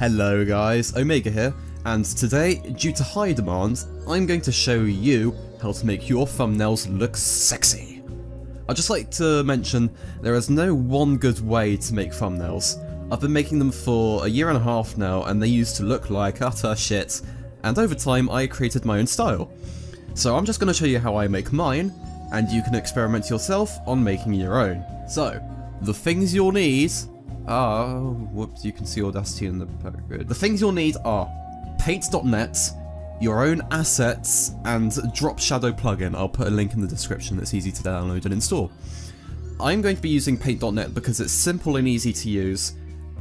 Hello guys, Omega here, and today, due to high demand, I'm going to show you how to make your thumbnails look sexy. I'd just like to mention, there is no one good way to make thumbnails. I've been making them for a year and a half now, and they used to look like utter shit, and over time I created my own style. So I'm just going to show you how I make mine, and you can experiment yourself on making your own. So, the things you'll need are... whoops, you can see Audacity in the background. The things you'll need are paint.net, your own assets, and Drop Shadow plugin. I'll put a link in the description that's easy to download and install. I'm going to be using paint.net because it's simple and easy to use,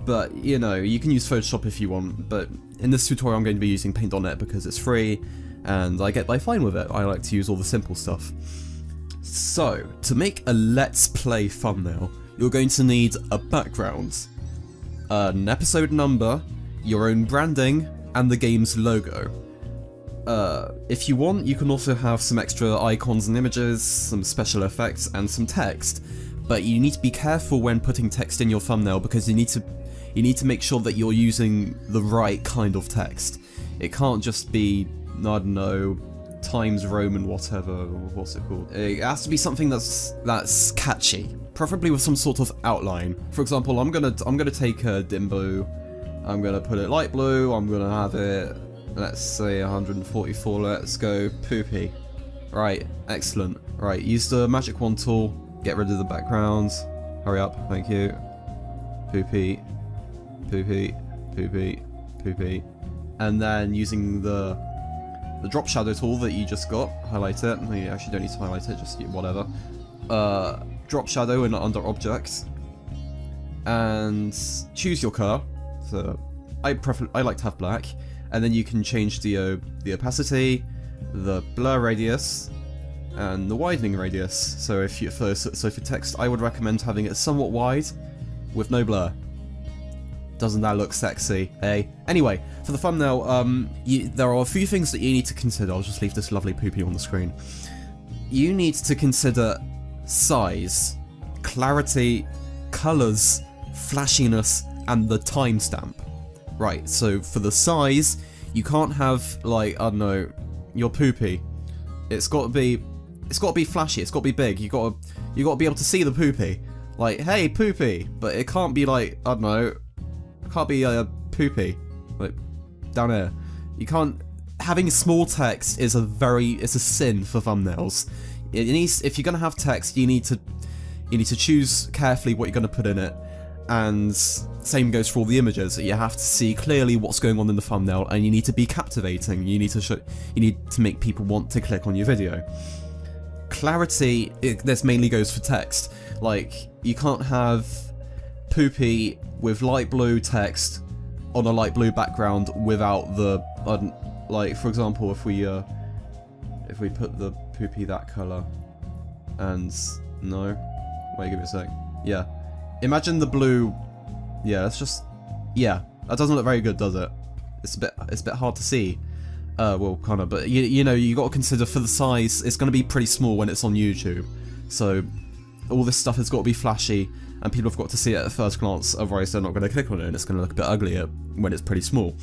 but you know, you can use Photoshop if you want, but in this tutorial I'm going to be using paint.net because it's free and I get by fine with it. I like to use all the simple stuff. So, to make a Let's Play thumbnail, you're going to need a background, an episode number, your own branding, and the game's logo. If you want, you can also have some extra icons and images, some special effects, and some text. But you need to be careful when putting text in your thumbnail because you need to make sure that you're using the right kind of text. It can't just be, I don't know, Times Roman whatever, what's it called? It has to be something that's catchy, preferably with some sort of outline. For example, I'm gonna take a Dimbo, I'm gonna put it light blue, I'm gonna have it, let's say 144, let's go poopy. Right, excellent. Right, use the magic wand tool, get rid of the backgrounds, hurry up, thank you. Poopy, poopy, poopy, poopy. And then using the drop shadow tool that you just got, highlight it. You actually don't need to highlight it, just whatever. Drop shadow in under objects, and choose your color. So I like to have black, and then you can change the opacity, the blur radius, and the widening radius. So for text, I would recommend having it somewhat wide with no blur. Doesn't that look sexy, eh? Anyway, for the thumbnail, there are a few things that you need to consider. I'll just leave this lovely poopy on the screen. You need to consider size, clarity, colours, flashiness, and the timestamp. Right, so for the size, you can't have, like, I don't know, your poopy. It's got to be flashy, it's got to be big, you got to be able to see the poopy. Like, hey, poopy, but it can't be like, I don't know, can't be poopy, like down here. You can't. Having small text is it's a sin for thumbnails. It needs, if you're gonna have text, you need to choose carefully what you're gonna put in it, and same goes for all the images. You have to see clearly what's going on in the thumbnail, and you need to be captivating. You need to make people want to click on your video. Clarity, this mainly goes for text. Like, you can't have poopy with light blue text on a light blue background without the like, for example, if we put the poopy that color, and no, wait, give me a sec. Yeah, imagine the blue. Yeah, that's just, yeah, that doesn't look very good, does it? It's a bit hard to see. Well, kind of, but you know, you got to consider for the size. It's going to be pretty small when it's on YouTube, so all this stuff has got to be flashy, and people have got to see it at first glance, otherwise they're not going to click on it, and it's going to look a bit uglier when it's pretty small.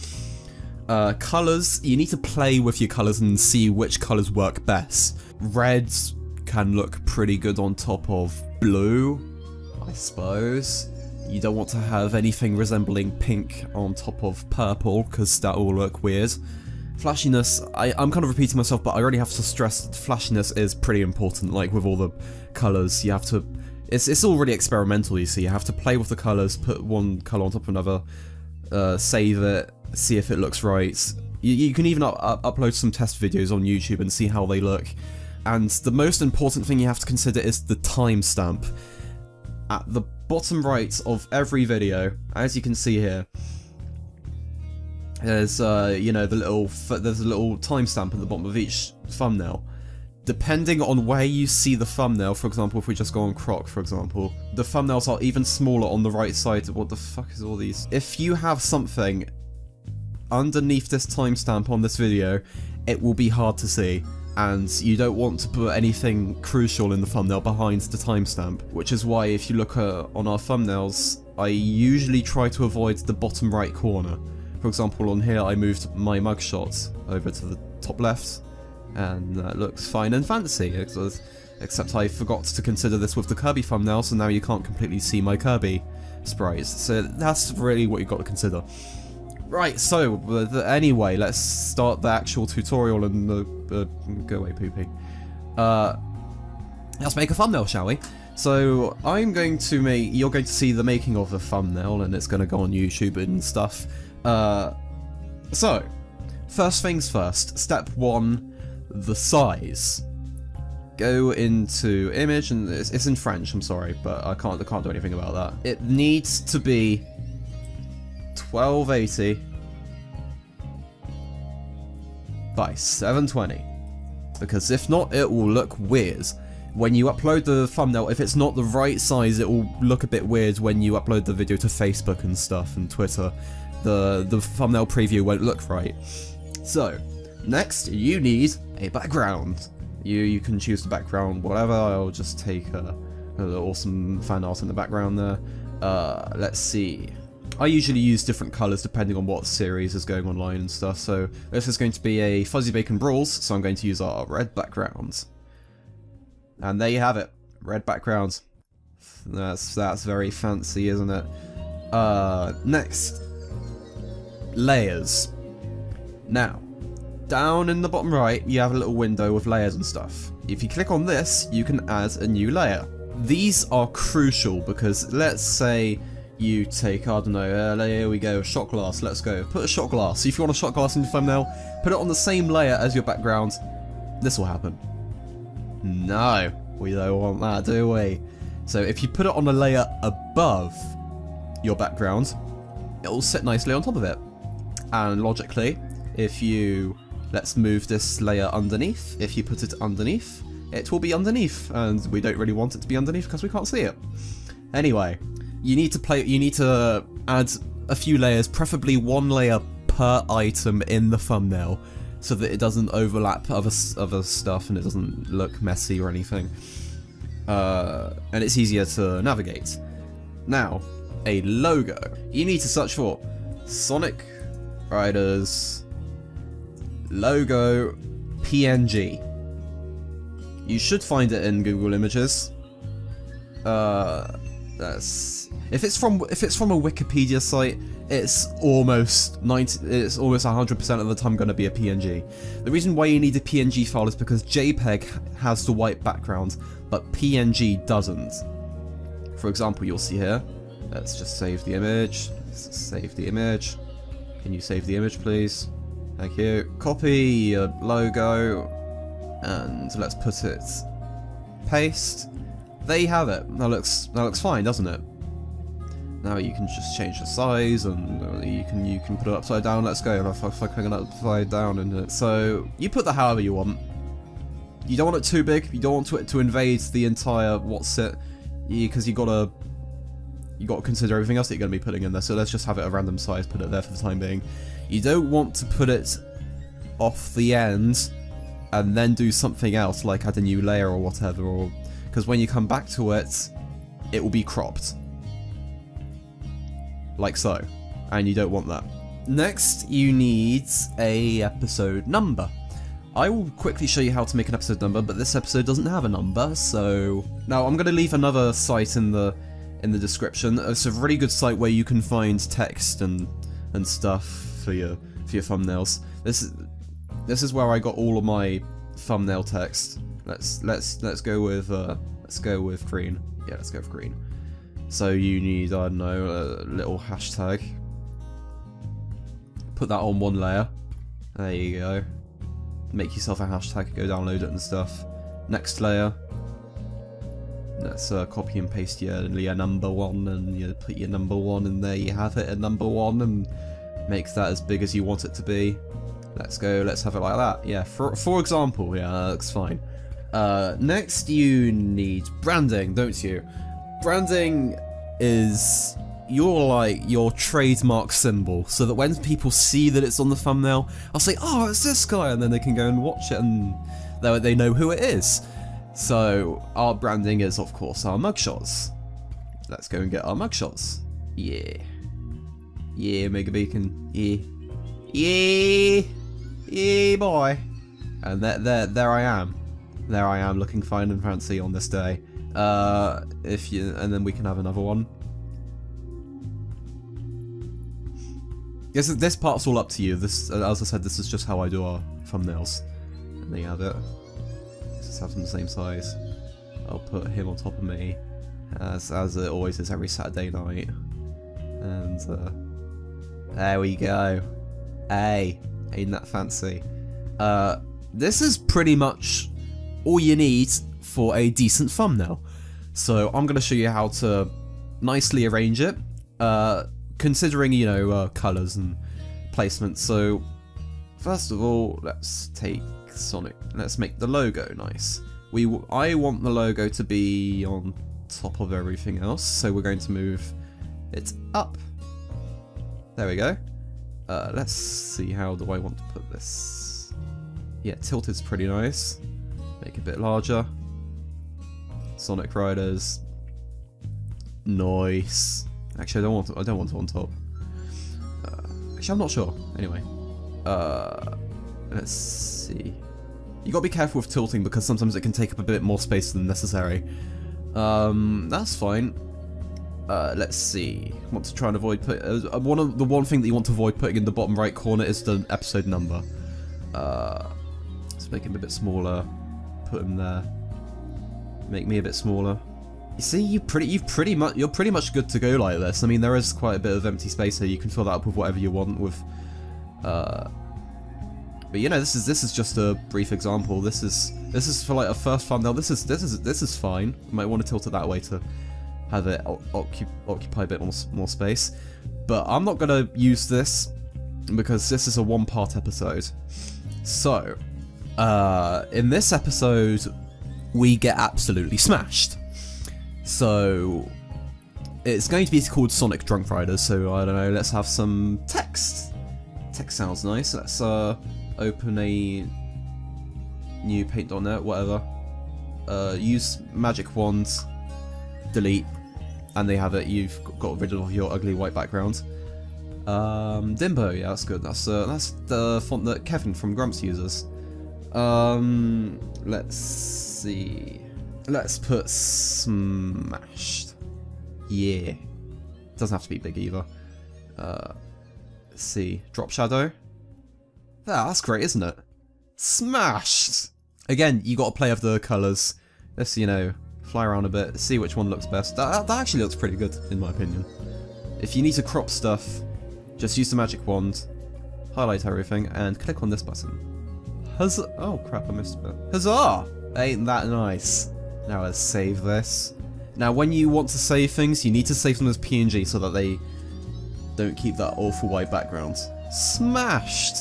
Colours, you need to play with your colours and see which colours work best. Reds can look pretty good on top of blue, I suppose. You don't want to have anything resembling pink on top of purple, because that will look weird. Flashiness, I'm kind of repeating myself, but I already have to stress that flashiness is pretty important. Like with all the colours, you have to... It's already experimental, you see. You have to play with the colours, put one colour on top of another, save it, see if it looks right. You can even upload some test videos on YouTube and see how they look. And the most important thing you have to consider is the timestamp. At the bottom right of every video, as you can see here, there's you know, there's a little timestamp at the bottom of each thumbnail. Depending on where you see the thumbnail, for example, if we just go on Croc, for example, the thumbnails are even smaller on the right side. What the fuck is all these? If you have something underneath this timestamp on this video, it will be hard to see, and you don't want to put anything crucial in the thumbnail behind the timestamp, which is why if you look on our thumbnails, I usually try to avoid the bottom right corner, For example, on here I moved my mugshot over to the top left, and that looks fine and fancy, except I forgot to consider this with the Kirby thumbnail, so now you can't completely see my Kirby sprites. So that's really what you've got to consider. Right, so anyway, let's start the actual tutorial and go away, Poopy. Let's make a thumbnail, shall we? So I'm going to make, you're going to see the making of a thumbnail, and it's going to go on YouTube and stuff. So, first things first, step 1, the size. Go into image, and it's in French, I'm sorry, but I can't do anything about that. It needs to be 1280 by 720, because if not, it will look weird. When you upload the thumbnail, if it's not the right size, it will look a bit weird when you upload the video to Facebook and stuff and Twitter. The thumbnail preview won't look right. So, next you need a background. You can choose the background, whatever. I'll just take a awesome fan art in the background there. Let's see. I usually use different colours depending on what series is going online and stuff. So this is going to be a Fuzzy Bacon Brawls, so I'm going to use our red background. And there you have it, red background. That's very fancy, isn't it? Next, layers. Now, down in the bottom right, you have a little window with layers and stuff. If you click on this, you can add a new layer. These are crucial because let's say you take, I don't know, here we go, shot glass, let's go. Put a shot glass. So if you want a shot glass in your thumbnail, put it on the same layer as your background. This will happen. No, we don't want that, do we? So if you put it on a layer above your background, it will sit nicely on top of it. And logically, if you, let's move this layer underneath, if you put it underneath, it will be underneath, and we don't really want it to be underneath because we can't see it. Anyway, you need to add a few layers, preferably one layer per item in the thumbnail, so that it doesn't overlap other stuff and it doesn't look messy or anything. And it's easier to navigate. Now, a logo. You need to search for Sonic Riders logo PNG. You should find it in Google Images. If it's from a Wikipedia site, it's almost 100% of the time going to be a PNG. The reason why you need a PNG file is because JPEG has the white background, but PNG doesn't. For example, you'll see here. Let's just save the image. Let's save the image. Can you save the image, please? Thank you. Copy your logo, and let's put it. Paste. There you have it. That looks fine, doesn't it? Now you can just change the size, and you can put it upside down. Let's go. If I click it upside down, and so you put that however you want. You don't want it too big. You don't want it to invade the entire because you gotta consider everything else that you're gonna be putting in there. So let's just have it a random size. Put it there for the time being. You don't want to put it off the end and then do something else like add a new layer or whatever, or because when you come back to it, it will be cropped. Like so, and you don't want that. Next, you need a episode number. I will quickly show you how to make an episode number, but this episode doesn't have a number, so now I'm going to leave another site in the description. It's a really good site where you can find text and stuff for your thumbnails. This is where I got all of my thumbnail text. Let's go with green. Yeah, let's go with green. So you need, I don't know, a little hashtag. Put that on one layer. There you go. Make yourself a hashtag, go download it and stuff. Next layer. Let's copy and paste your number one, and you put your number one, and there you have it, a number one, and make that as big as you want it to be. Let's go, let's have it like that. Yeah, for example, yeah, that looks fine. Next you need branding, don't you? Branding is your trademark symbol, so that when people see that it's on the thumbnail, I'll say, oh, it's this guy, and then they can go and watch it and they know who it is. So our branding is, of course, our mugshots. Let's go and get our mugshots. Yeah. Yeah, Mega Beacon. Yeah. Yeah. Yeah, boy. And there I am. There I am, looking fine and fancy on this day. And then we can have another one. This part's all up to you. This, as I said, this is just how I do our thumbnails. And there you have it. Let's just have them the same size. I'll put him on top of me, as it always is every Saturday night. And there we go. Hey, ain't that fancy? This is pretty much all you need for a decent thumbnail. So I'm going to show you how to nicely arrange it, considering, you know, colours and placement. So first of all, let's take Sonic. Let's make the logo nice. I want the logo to be on top of everything else, so we're going to move it up. There we go. Let's see, how do I want to put this? Yeah, tilted's pretty nice. Make it a bit larger. Sonic Riders. Nice. Actually, I don't want it on top. Actually, I'm not sure. Anyway, let's see. You gotta be careful with tilting because sometimes it can take up a bit more space than necessary. That's fine. Let's see. I want to try and avoid put one thing that you want to avoid putting in the bottom right corner is the episode number. Let's make him a bit smaller. Put him there. Make me a bit smaller. You see, you're pretty much good to go like this. I mean, there is quite a bit of empty space here. You can fill that up with whatever you want with. But you know, this is just a brief example. This is for like a first thumbnail. This is fine. You might want to tilt it that way to have it occupy a bit more space. But I'm not gonna use this because this is a one-part episode. So, in this episode, we get absolutely smashed. So, it's going to be called Sonic Drunk Riders. So I don't know. Let's have some text. Text sounds nice. Let's open a new paint.net, whatever. Use magic wands, delete, and they have it. You've got rid of your ugly white background. Dimbo, yeah, that's good. That's the font that Kevin from Grumps uses. Let's see. Let's put smashed. Yeah. Doesn't have to be big either. Let's see. Drop shadow. Yeah, that's great, isn't it? Smashed! Again, you got to play with the colours. Let's, you know, fly around a bit, see which one looks best. That actually looks pretty good, in my opinion. If you need to crop stuff, just use the magic wand, highlight everything, and click on this button. Huzzah! Oh crap, I missed a bit. Huzzah! Ain't that nice? Now let's save this. Now when you want to save things, you need to save them as PNG so that they don't keep that awful white background. Smashed!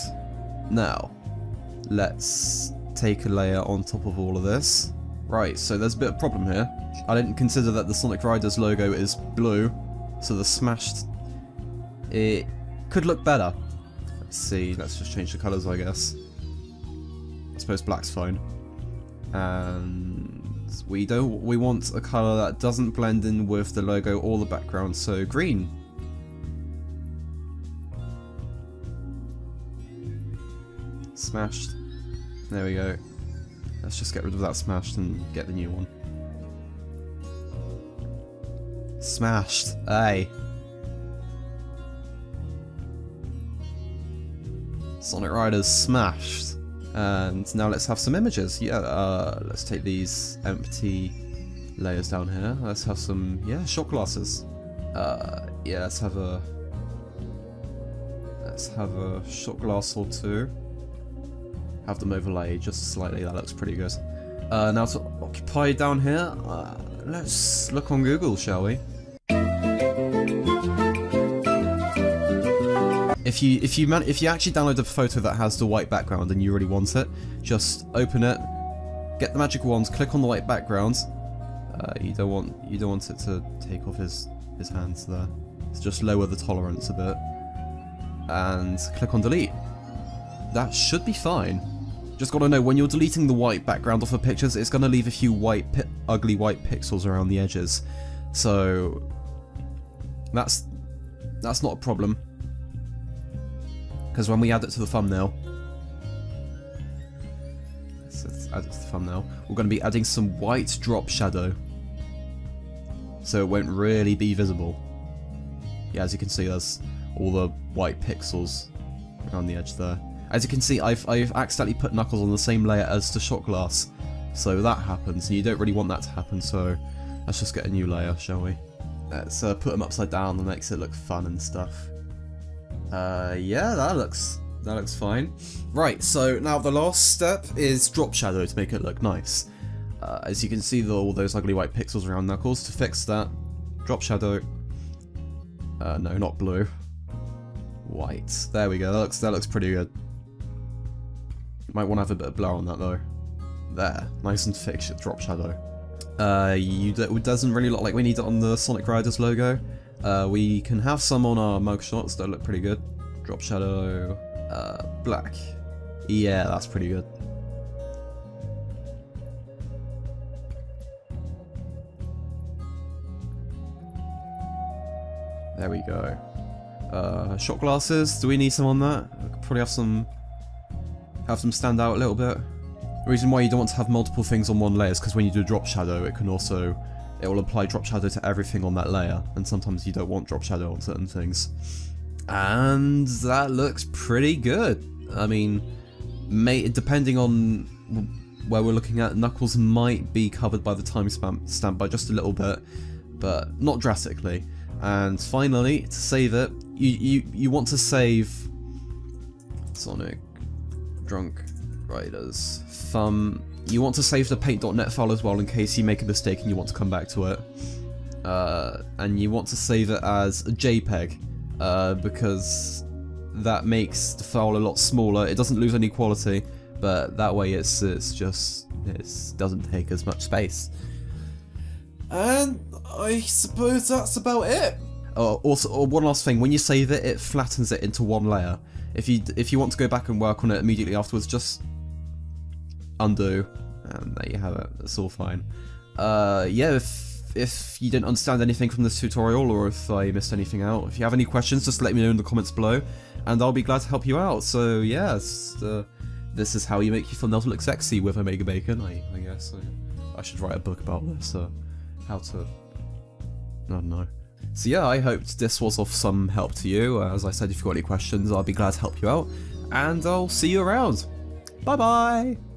Now, let's take a layer on top of all of this. Right, so there's a bit of a problem here. I didn't consider that the Sonic Riders logo is blue, so the smashed... it could look better. Let's see, let's just change the colours, I guess. I suppose black's fine. And we want a colour that doesn't blend in with the logo or the background, so green. Smashed. There we go. Let's just get rid of that smashed and get the new one. Smashed. Hey. Sonic Riders smashed. And now let's have some images. Yeah, let's take these empty layers down here. Let's have some, yeah, shot glasses. Yeah, let's have a shot glass or two. Have them overlaid just slightly. That looks pretty good. Now to occupy down here. Let's look on Google, shall we? If you actually download a photo that has the white background and you really want it, just open it, get the magic wand, click on the white background. You don't want it to take off his hands there. So just lower the tolerance a bit, and click on delete. That should be fine. Just gotta know when you're deleting the white background off of pictures, it's gonna leave a few ugly white pixels around the edges. So that's not a problem. because when we add it to the thumbnail, let's add it to the thumbnail, we're going to be adding some white drop shadow, so it won't really be visible. Yeah, as you can see, there's all the white pixels around the edge there. As you can see, I've accidentally put Knuckles on the same layer as the shot glass, so that happens, and you don't really want that to happen, so let's just get a new layer, shall we? Let's put them upside down, that makes it look fun and stuff. Yeah, that looks fine. Right, so now the last step is drop shadow to make it look nice. As you can see, all those ugly white pixels around Knuckles. To fix that, drop shadow. No, not blue. White. There we go. That looks pretty good. Might want to have a bit of blur on that though. There, nice and fixed drop shadow. It doesn't really look like we need it on the Sonic Riders logo. We can have some on our mugshots that look pretty good. Drop shadow, black. Yeah, that's pretty good. There we go. Shot glasses, do we need some on that? I could probably have some stand out a little bit. The reason why you don't want to have multiple things on one layer is because when you do drop shadow, it will apply drop shadow to everything on that layer, and sometimes you don't want drop shadow on certain things. And that looks pretty good. I mean, depending on where we're looking at, Knuckles might be covered by the timestamp by just a little bit, but not drastically. And finally, to save it, you want to save Sonic Drunk Riders thumb. You want to save the paint.net file as well in case you make a mistake and you want to come back to it. And you want to save it as a JPEG, because that makes the file a lot smaller. It doesn't lose any quality, but that way it doesn't take as much space. And I suppose that's about it. Also, one last thing: when you save it, it flattens it into one layer. If you want to go back and work on it immediately afterwards, just undo, and there you have it. It's all fine. Yeah, if you didn't understand anything from this tutorial, or if I missed anything out, if you have any questions, just let me know in the comments below, and I'll be glad to help you out. So yes, this is how you make your thumbnails look sexy with Omega Bacon. I guess I should write a book about this. How to... I don't know. So yeah, I hoped this was of some help to you. As I said, if you've got any questions, I'll be glad to help you out, and I'll see you around. Bye bye!